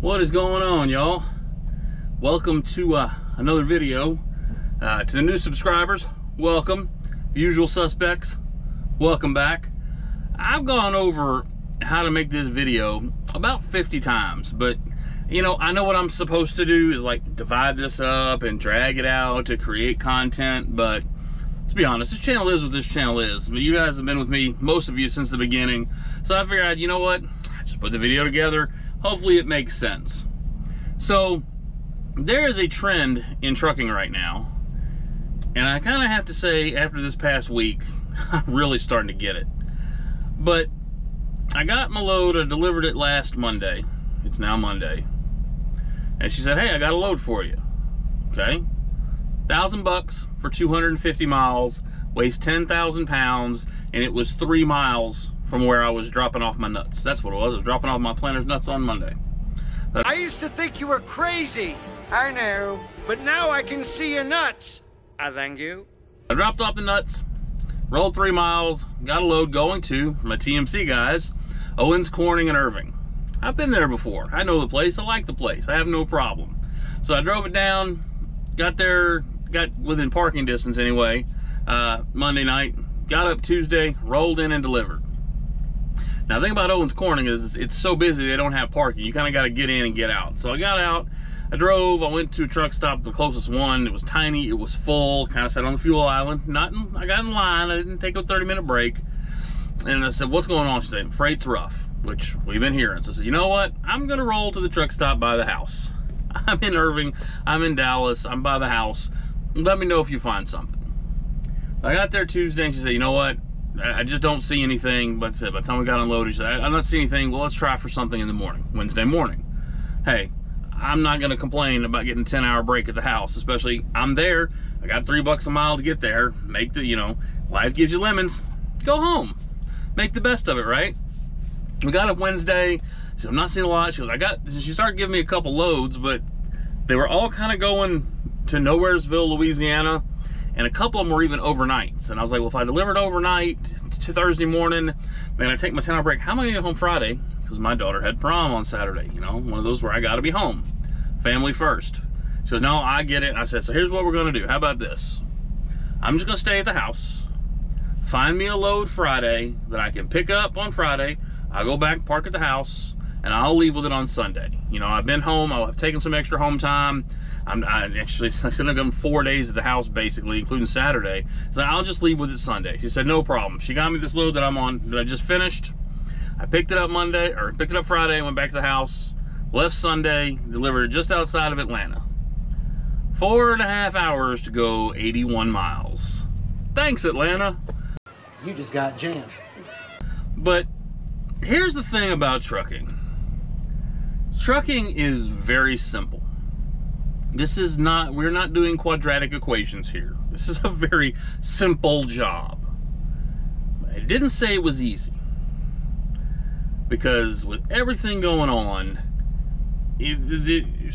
What is going on, y'all? Welcome to another video. To the new subscribers, welcome. Usual suspects, welcome back. I've gone over how to make this video about 50 times, but you know, I know what I'm supposed to do is like divide this up and drag it out to create content, but let's be honest, this channel is what this channel is. But you guys have been with me, most of you, since the beginning, so I figured, you know what, just put the video together. Hopefully it makes sense. So there is a trend in trucking right now, and I kind of have to say, after this past week, I'm really starting to get it. But I got my load, I delivered it last Monday. It's now Monday. And she said, hey, I got a load for you. Okay. $1,000 for 250 miles, weighs 10,000 pounds, and it was 3 miles from where I was dropping off my nuts. That's what it was. I was dropping off my planter's nuts on Monday. I used to think you were crazy. I know. But now I can see your nuts. I thank you. I dropped off the nuts, rolled 3 miles, got a load going to my TMC guys, Owens Corning and Irving. I've been there before. I know the place. I like the place. I have no problem. So I drove it down, got there, got within parking distance anyway, Monday night, got up Tuesday, rolled in and delivered. Now, the thing about Owens Corning is it's so busy they don't have parking. You kind of got to get in and get out. So I got out, I drove, I went to a truck stop, the closest one. It was tiny, it was full, kind of sat on the fuel island. I got in line, I didn't take a 30-minute break. And I said, what's going on? She said, freight's rough, which we've been hearing. So I said, you know what? I'm going to roll to the truck stop by the house. I'm in Irving, I'm in Dallas, I'm by the house. Let me know if you find something. I got there Tuesday and she said, you know what? I just don't see anything. But by the time we got unloaded, she said, I'm not seeing anything. Well, let's try for something in the morning, Wednesday morning. Hey, I'm not going to complain about getting a 10-hour break at the house, especially I'm there. I got $3 a mile to get there. Make the, you know, life gives you lemons. Go home. Make the best of it, right? We got up Wednesday. She said, I'm not seeing a lot. She goes, she started giving me a couple loads, but they were all kind of going to Nowheresville, Louisiana. And a couple of them were even overnights. And I was like, well, if I delivered overnight to Thursday morning, then I take my 10-hour break, how am I gonna get home Friday? Because my daughter had prom on Saturday, you know, one of those where I gotta be home. Family first. She goes, no, I get it. And I said, so here's what we're gonna do. How about this? I'm just gonna stay at the house. Find me a load Friday that I can pick up on Friday. I'll go back, park at the house, and I'll leave with it on Sunday. You know, I've been home, I've taken some extra home time. I actually said I've done 4 days at the house, basically, including Saturday. So I'll just leave with it Sunday. She said, no problem. She got me this load that I'm on, that I just finished. I picked it up Friday, went back to the house, left Sunday, delivered it just outside of Atlanta. 4.5 hours to go 81 miles. Thanks, Atlanta. You just got jammed. But here's the thing about trucking. Trucking is very simple. This is not, we're not doing quadratic equations here. This is a very simple job. I didn't say it was easy, because with everything going on,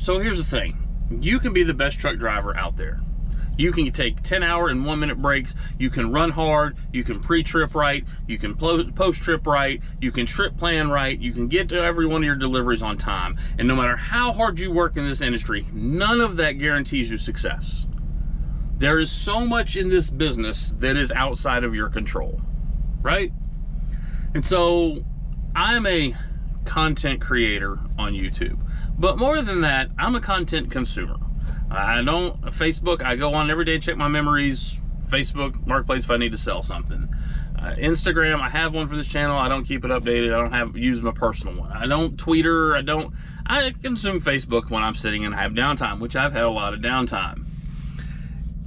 so here's the thing. You can be the best truck driver out there. You can take 10-hour and 1-minute breaks. You can run hard. You can pre-trip right. You can post-trip right. You can trip plan right. You can get to every one of your deliveries on time. And no matter how hard you work in this industry, none of that guarantees you success. There is so much in this business that is outside of your control, right? And so I'm a content creator on YouTube. But more than that, I'm a content consumer. Facebook, I go on every day to check my memories. Facebook, Marketplace if I need to sell something. Instagram, I have one for this channel. I don't keep it updated. I don't use my personal one. I don't Twitter. I consume Facebook when I'm sitting and have downtime, which I've had a lot of downtime.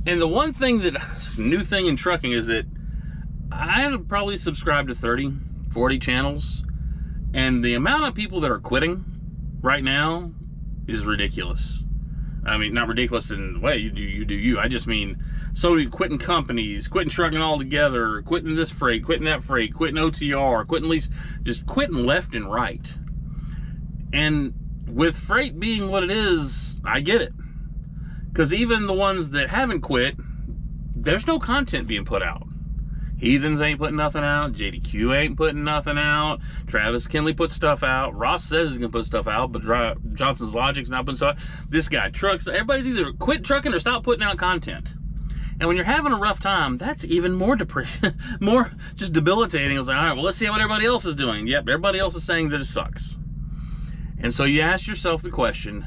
And the one thing new thing in trucking is that I probably subscribe to 30, 40 channels. And the amount of people that are quitting right now is ridiculous. I mean, not ridiculous in the way you do you. I just mean so many quitting companies, quitting trucking altogether, quitting this freight, quitting that freight, quitting OTR, quitting lease, just quitting left and right. And with freight being what it is, I get it. Because even the ones that haven't quit, there's no content being put out. Heathens ain't putting nothing out. JDQ ain't putting nothing out. Travis Kinley put stuff out. Ross says he's going to put stuff out, but Johnson's Logic's not putting stuff out. This guy trucks. Everybody's either quit trucking or stop putting out content. And when you're having a rough time, that's even more more just debilitating. I was like, all right, well, let's see what everybody else is doing. Yep, everybody else is saying that it sucks. And so you ask yourself the question,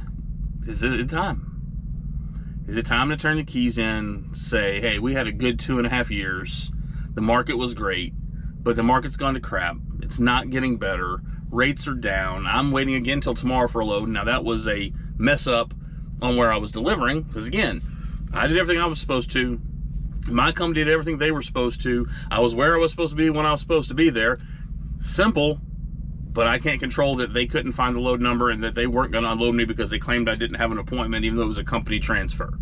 is it time? Is it time to turn the keys in, say, hey, we had a good 2.5 years. The market was great, but the market's gone to crap. It's not getting better. Rates are down. I'm waiting again till tomorrow for a load. Now, that was a mess up on where I was delivering, because again, I did everything I was supposed to. My company did everything they were supposed to. I was where I was supposed to be when I was supposed to be there. Simple, but I can't control that they couldn't find the load number and that they weren't going to unload me because they claimed I didn't have an appointment, even though it was a company transfer.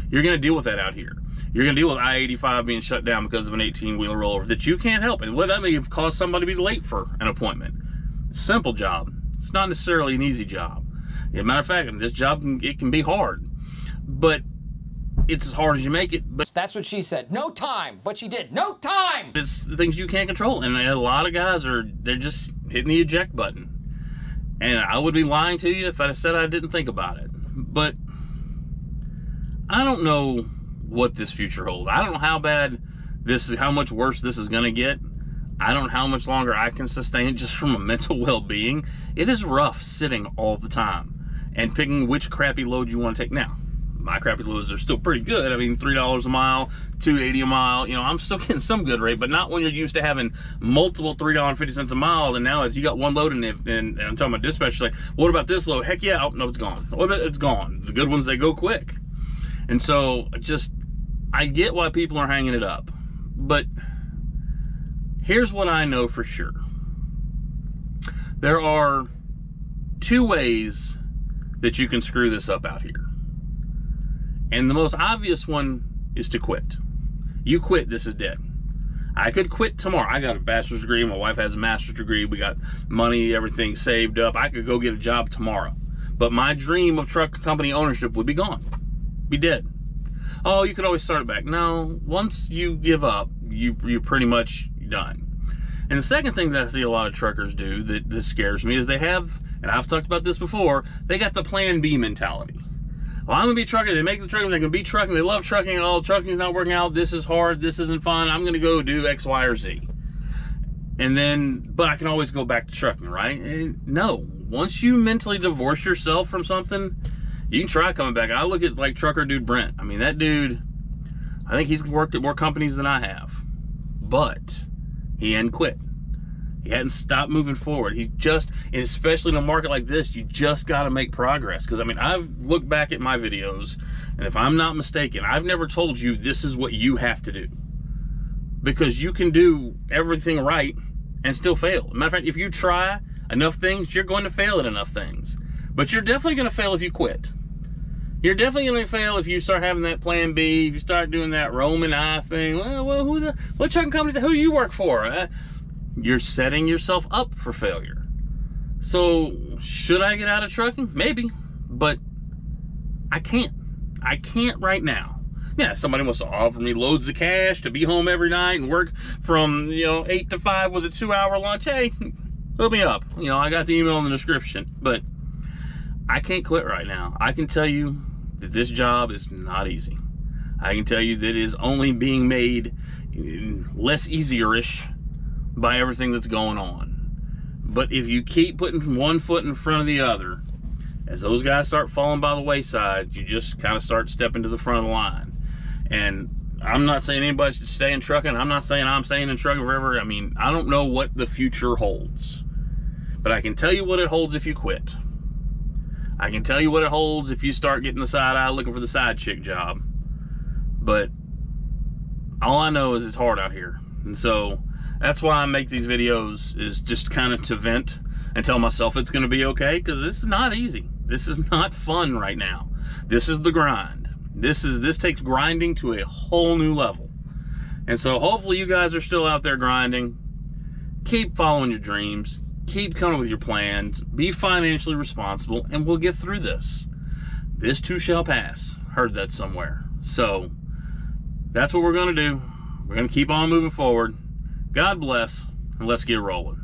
You're going to deal with that out here. You're going to deal with I-85 being shut down because of an 18-wheeler rollover that you can't help. And that may cause somebody to be late for an appointment. Simple job. It's not necessarily an easy job. As a matter of fact, this job, it can be hard. But it's as hard as you make it. But that's what she said. No time. But she did. No time. It's the things you can't control. And a lot of guys they're just hitting the eject button. And I would be lying to you if I said I didn't think about it. But I don't know what this future holds. I don't know how bad how much worse this is going to get. I don't know how much longer I can sustain it just from a mental well-being. It is rough sitting all the time and picking which crappy load you want to take. Now, my crappy loads are still pretty good. I mean, $3 a mile, $2.80 a mile. You know, I'm still getting some good rate, but not when you're used to having multiple $3.50 a mile. And now, as you got one load, and I'm talking about dispatch, like, what about this load? Heck yeah! Oh no, it's gone. What about it's gone? The good ones, they go quick. And so, I get why people are hanging it up, but here's what I know for sure. There are 2 ways that you can screw this up out here. And the most obvious one is to quit. You quit, this is dead. I could quit tomorrow. I got a bachelor's degree. My wife has a master's degree. We got money, everything saved up. I could go get a job tomorrow. But my dream of truck company ownership would be gone. Be dead. Oh, you could always start it back. No, once you give up, you're pretty much done. And the second thing that I see a lot of truckers do that scares me is they have, and I've talked about this before, they got the plan B mentality. Well, I'm going to be trucking. They make the trucking. They're going to be trucking. They love trucking. Oh, trucking's not working out. This is hard. This isn't fun. I'm going to go do X, Y, or Z. And then, but I can always go back to trucking, right? And no. Once you mentally divorce yourself from something, you can try coming back. I look at like trucker dude Brent. I mean, that dude, I think he's worked at more companies than I have. But he hadn't quit. He hadn't stopped moving forward. He just, and especially in a market like this, you just got to make progress. Because, I mean, I've looked back at my videos, and if I'm not mistaken, I've never told you this is what you have to do. Because you can do everything right and still fail. Matter of fact, if you try enough things, you're going to fail at enough things. But you're definitely going to fail if you quit. You're definitely going to fail if you start having that plan B, if you start doing that Roman I thing. Well, what trucking company, who do you work for? You're setting yourself up for failure. So, should I get out of trucking? Maybe, but I can't. I can't right now. Yeah, if somebody wants to offer me loads of cash to be home every night and work from, 8 to 5 with a 2-hour lunch, hey, hook me up. I got the email in the description, but I can't quit right now. I can tell you that this job is not easy. I can tell you that it is only being made less easier-ish by everything that's going on. But if you keep putting one foot in front of the other, as those guys start falling by the wayside, you just kind of start stepping to the front of the line. And I'm not saying anybody should stay in trucking. I'm not saying I'm staying in trucking forever. I mean, I don't know what the future holds. But I can tell you what it holds if you quit. I can tell you what it holds if you start getting the side eye looking for the side chick job. But all I know is it's hard out here. And so that's why I make these videos, is just kind of to vent and tell myself it's going to be okay, because this is not easy. This is not fun right now. This is the grind. This takes grinding to a whole new level. And so hopefully you guys are still out there grinding. Keep following your dreams. Keep coming with your plans. Be financially responsible, and we'll get through this. This too shall pass. Heard that somewhere. So that's what we're going to do. We're We're going to keep on moving forward. God bless, and let's get rolling.